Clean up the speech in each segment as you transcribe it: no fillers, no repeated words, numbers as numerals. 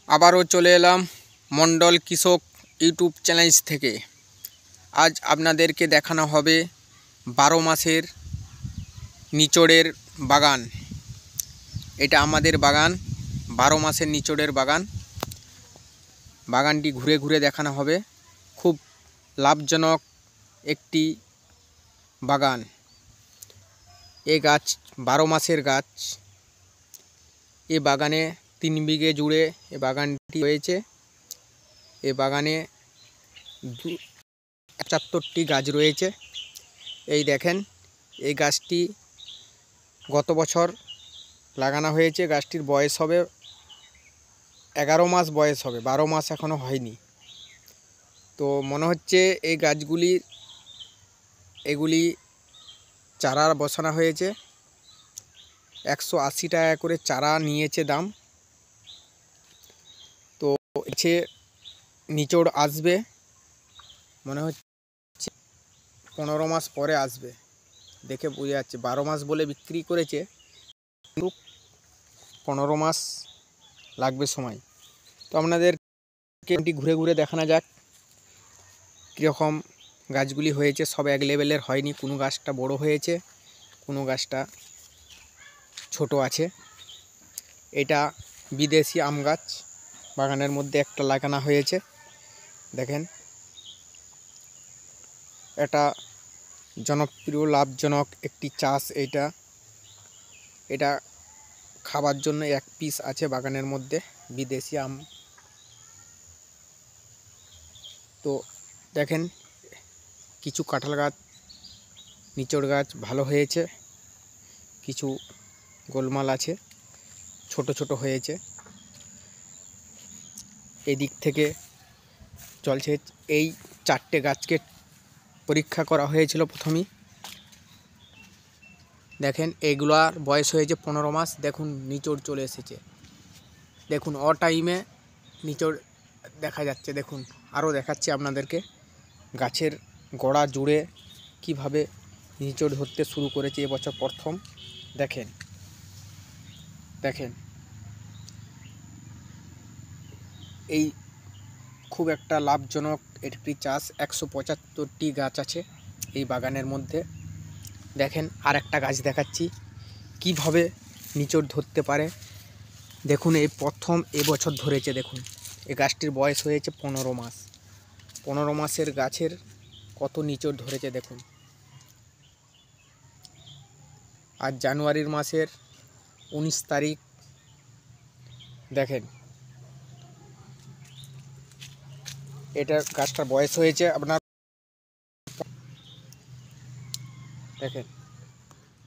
আবারও চলে এলাম মণ্ডল কৃষক ইউটিউব চ্যানেল থেকে। আজ আপনাদেরকে দেখানো হবে 12 মাসের নিচড়ের বাগান। এটা আমাদের বাগান, 12 মাসের নিচড়ের বাগান। বাগানটি ঘুরে ঘুরে দেখানো হবে। খুব লাভজনক একটি বাগান। এ গাছ 12 মাসের গাছ। এ বাগানে 3 বিঘে জুড়ে এ বাগানটি হয়েছে। এ বাগানে 75টি গাছ রয়েছে। এই দেখেন, এই গাছটি গত বছর লাগানো হয়েছে। গাছটির বয়স হবে 11 মাস বয়স হবে, 12 মাস এখনও হয়নি। তো মনে হচ্ছে এই এগুলি চারা বসানো হয়েছে। 180 টাকা করে চারা নিয়েছে দাম। তো এসে নিচড় আসবে, মনে হচ্ছে 15 মাস পরে আসবে। দেখে বোঝা যাচ্ছে 12 মাস বলে বিক্রি করেছে, কিন্তু 15 মাস লাগবে সময়। তো আপনাদেরকে ঘুরে ঘুরে দেখানো যাক কীরকম গাছগুলি হয়েছে। সব এক লেভেলের হয়নি, কোনো গাছটা বড় হয়েছে, কোনো গাছটা ছোট আছে। এটা বিদেশি আম গাছ, বাগানের মধ্যে একটা লাগানো হয়েছে। দেখেন, এটা জনপ্রিয় লাভজনক একটি চাষ। এটা খাবার জন্য 1 পিস আছে বাগানের মধ্যে, বিদেশি আম। তো দেখেন, কিছু কাঁঠাল গাছ, নিচড় গাছ ভালো হয়েছে, কিছু গোলমাল আছে, ছোট ছোট হয়েছে। এই দিক থেকে চলছে। এই 4টে গাছকে পরীক্ষা করা হয়েছিল প্রথমেই। দেখেন, এগুলার বয়স হয়েছে 15 মাস। দেখুন নিচড় চলে এসেছে, দেখুন টাইমে নিচড় দেখা যাচ্ছে। দেখুন, আরও দেখাচ্ছি আপনাদেরকে গাছের গোড়া জুড়ে কিভাবে নিচড় ধরতে শুরু করেছে এবছর প্রথম। দেখেন দেখেন, এই খুব একটা লাভজনক একটি চাষ। 175টি গাছ আছে এই বাগানের মধ্যে। দেখেন, আর একটা গাছ দেখাচ্ছি কিভাবে নিচড় ধরতে পারে। দেখুন, এই প্রথম এবছর ধরেছে। দেখুন, এই গাছটির বয়স হয়েছে 15 মাস। 15 মাসের গাছের কত নিচড় ধরেছে দেখুন। আজ জানুয়ারির মাসের 19 তারিখ। দেখেন, এটা গাছটার বয়স হয়েছে আপনার, দেখেন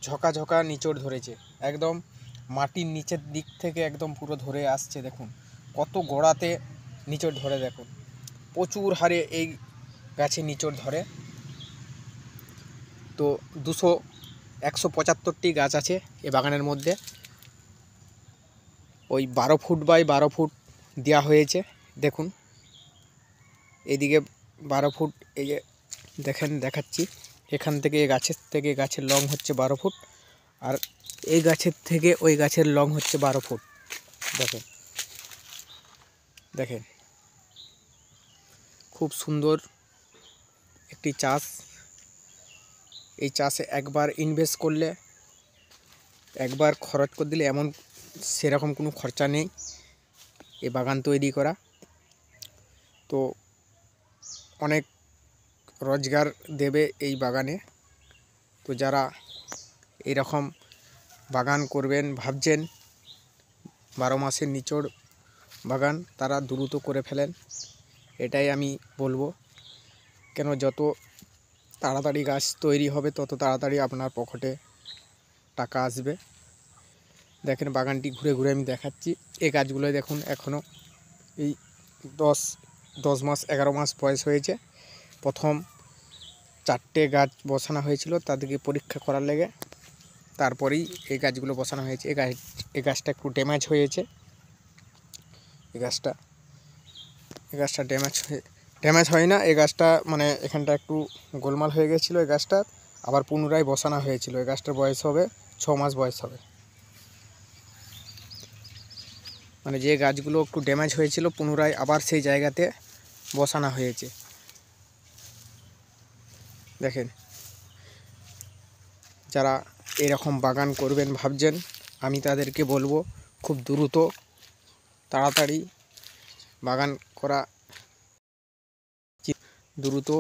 ঝকা ঝকা নিচড় ধরেছে, একদম মাটির নিচের দিক থেকে একদম পুরো ধরে আসছে। দেখুন কত গোড়াতে নিচড় ধরে। দেখুন প্রচুর হারে এই গাছে নিচড় ধরে। তো 175টি গাছ আছে এই বাগানের মধ্যে। ওই 12 ফুট বাই 12 ফুট দেওয়া হয়েছে। দেখুন এইদিকে 12 ফুট, এই যে দেখেন দেখাচ্ছি, এখান থেকে এই গাছের থেকে গাছের লং হচ্ছে 12 ফুট, আর এই গাছের থেকে ওই গাছের লং হচ্ছে 12 ফুট। দেখেন দেখেন, খুব সুন্দর একটি চাষ। এই চাষে একবার ইনভেস্ট করলে, একবার খরচ করে দিলে এমন সেরকম কোনো খরচা নেই এই বাগান তৈরি করা। তো অনেক রোজগার দেবে এই বাগানে। তো যারা এরকম বাগান করবেন ভাবছেন, 12 মাসের নিচড় বাগান, তারা দ্রুত করে ফেলেন, এটাই আমি বলবো। কেন, যত তাড়াতাড়ি গাছ তৈরি হবে তত তাড়াতাড়ি আপনার পকেটে টাকা আসবে। দেখেন, বাগানটি ঘুরে ঘুরে আমি দেখাচ্ছি। এই গাছগুলো দেখুন এখনও এই 10 মাস 11 মাস বয়স হয়েছে। প্রথম 4টে গাছ বসানো হয়েছিল, তাদেরকে পরীক্ষা করার লেগে তারপরেই এই গাছগুলো বসানো হয়েছে। এই গাছটা একটু ড্যামেজ হয়েছে। এই গাছটা ড্যামেজ হয় না, এই গাছটা মানে এখানটা একটু গোলমাল হয়ে গেছিলো। এই গাছটা আবার পুনরায় বসানো হয়েছিল। এই গাছটার বয়স হবে 6 মাস বয়স হবে। মানে যে গাছগুলো একটু ড্যামেজ হয়েছিল পুনরায় আবার সেই জায়গাতে বসানো হয়েছে। দেখেন, যারা এরকম বাগান করবেন ভাবছেন, আমি তাদেরকে বলবো খুব দ্রুত তাড়াতাড়ি বাগান করা, দ্রুত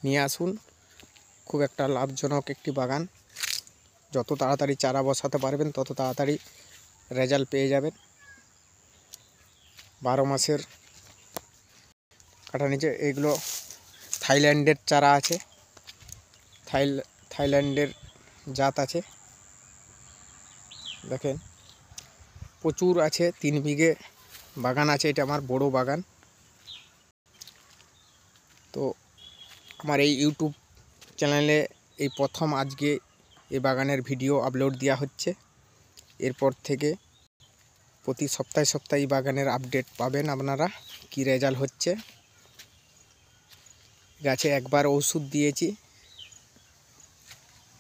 নিয়ে আসুন। খুব একটা লাভজনক একটি বাগান। যত তাড়াতাড়ি চারা বসাতে পারবেন তত তাড়াতাড়ি রেজাল্ট পেয়ে যাবেন। 12 মাসের কাটা নিচে এগুলো থাইল্যান্ডের চারা আছে, থাইল্যান্ডের জাত আছে। দেখেন প্রচুর আছে, 3 বিঘে বাগান আছে, এটা আমার বড় বাগান। তো আমার এই ইউটিউব চ্যানেলে এই প্রথম আজকে এই বাগানের ভিডিও আপলোড দেওয়া হচ্ছে। এরপর থেকে প্রতি সপ্তাহে সপ্তাহে এই বাগানের আপডেট পাবেন আপনারা, কি রেজাল্ট হচ্ছে। গাছে একবার ওষুধ দিয়েছি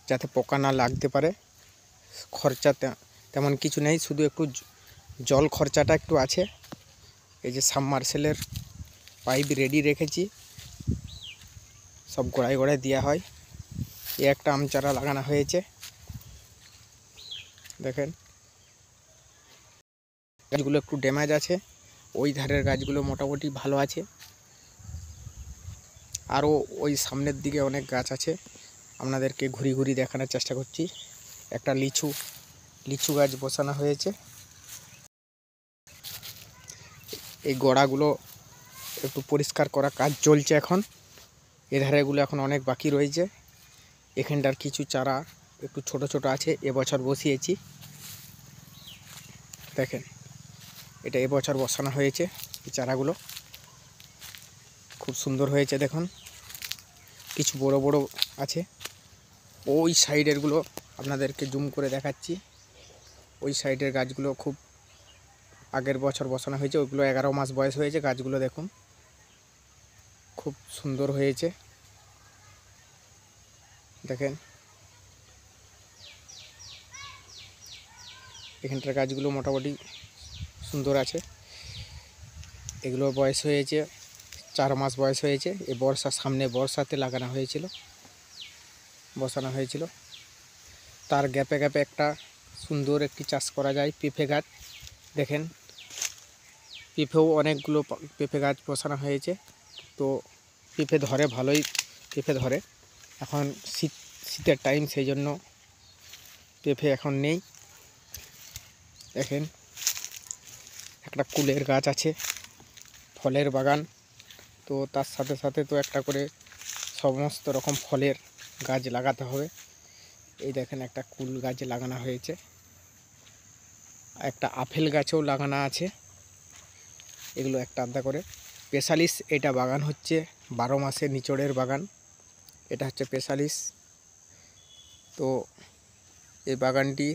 যাতে পোকা না লাগতে পারে। খরচা তেমন কিছু নেই, শুধু একটু জল খরচাটা একটু আছে। এই যে সাবমার্সেলের পাইপ রেডি রেখেছি, সব গোড়ায় গোড়ায় দেওয়া হয়। এই একটা আম চারা লাগানো হয়েছে। দেখেন গাছগুলো একটু ড্যামেজ আছে, ওই ধারের গাছগুলো মোটামুটি ভালো আছে। আরও ওই সামনের দিকে অনেক গাছ আছে, আপনাদেরকে ঘুরি ঘুরি দেখানোর চেষ্টা করছি। একটা লিচু গাছ বসানো হয়েছে। এই গোড়াগুলো একটু পরিষ্কার করা কাজ চলছে এখন। এধারেগুলো এখন অনেক বাকি রয়েছে। এখানটার কিছু চারা একটু ছোট ছোট আছে, এবছর বসিয়েছি। দেখেন এটা এবছর বসানো হয়েছে। এই চারাগুলো খুব সুন্দর হয়েছে। দেখুন কিছু বড় বড় আছে। ওই সাইডেরগুলো আপনাদেরকে জুম করে দেখাচ্ছি। ওই সাইডের গাছগুলো খুব আগের বছর বসানো হয়েছে, ওইগুলো 11 মাস বয়স হয়েছে। গাছগুলো দেখুন খুব সুন্দর হয়েছে। দেখেন এখানটার গাছগুলো মোটামুটি সুন্দর আছে। এগুলো বয়স হয়েছে 4 মাস বয়স হয়েছে। এই সামনে বর্ষাতে বসানো হয়েছিল। তার গ্যাপে গ্যাপে একটা সুন্দর একটি চাষ করা যায় পেঁপে গাছ। দেখেন পেঁপেও অনেকগুলো পেঁপে গাছ বসানো হয়েছে। তো পেঁপে ধরে, ভালোই পেঁপে ধরে। এখন শীতের টাইম, সেই জন্য পেঁপে এখন নেই। দেখেন একটা কুলের গাছ আছে, ফলের বাগান। তো তার সাথে সাথে তো একটা করে সমস্ত রকম ফলের গাছ লাগাতে হবে। এই দেখেন একটা কুল গাছ লাগানো হয়েছে, একটা আপেল গাছও লাগানো আছে। এগুলো একটা আধা করে। স্পেশালিস্ট এটা বাগান হচ্ছে 12 মাসের নিচড়ের বাগান। এটা হচ্ছে স্পেশালিস্ট। তো এই বাগানটি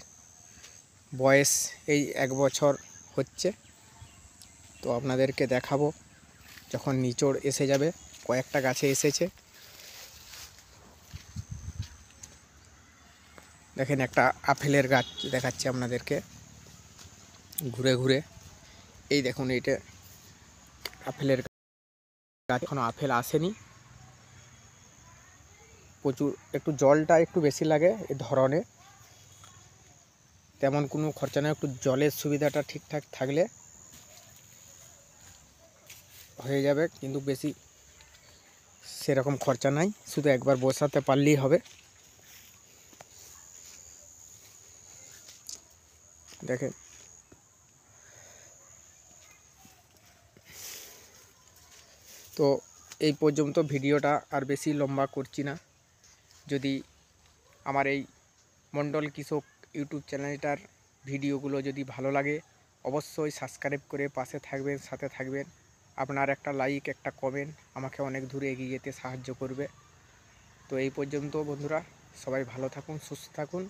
বয়স এই 1 বছর হচ্ছে। তো আপনাদেরকে দেখাবো যখন নিচড় এসে যাবে। কয়েকটা গাছে এসেছে। দেখেন একটা আপেলের গাছ দেখাচ্ছি আপনাদেরকে ঘুরে ঘুরে। এই দেখুন এটা আপেলের গাছ, এখনো আপেল আসেনি। প্রচুর একটু জলটা একটু বেশি লাগে এই ধরনে, তেমন কোনো খরচা নেই। একটু জলের সুবিধাটা ঠিকঠাক থাকলে হয়ে যাবে, কিন্তু বেশি সেরকম খরচা নাই, শুধু একবার বসাতে পারলেই হবে। দেখেন তো এই পর্যন্ত ভিডিওটা আর বেশি লম্বা করছি না। যদি আমার এই মণ্ডল কৃষক ইউটিউব চ্যানেলটার ভিডিওগুলো যদি ভালো লাগে অবশ্যই সাবস্ক্রাইব করে পাশে থাকবেন, সাথে থাকবেন। আপনার একটা লাইক, একটা কমেন্ট আমাকে অনেক দূরে এগিয়ে যেতে সাহায্য করবে। তো এই পর্যন্ত বন্ধুরা, সবাই ভালো থাকুন, সুস্থ থাকুন।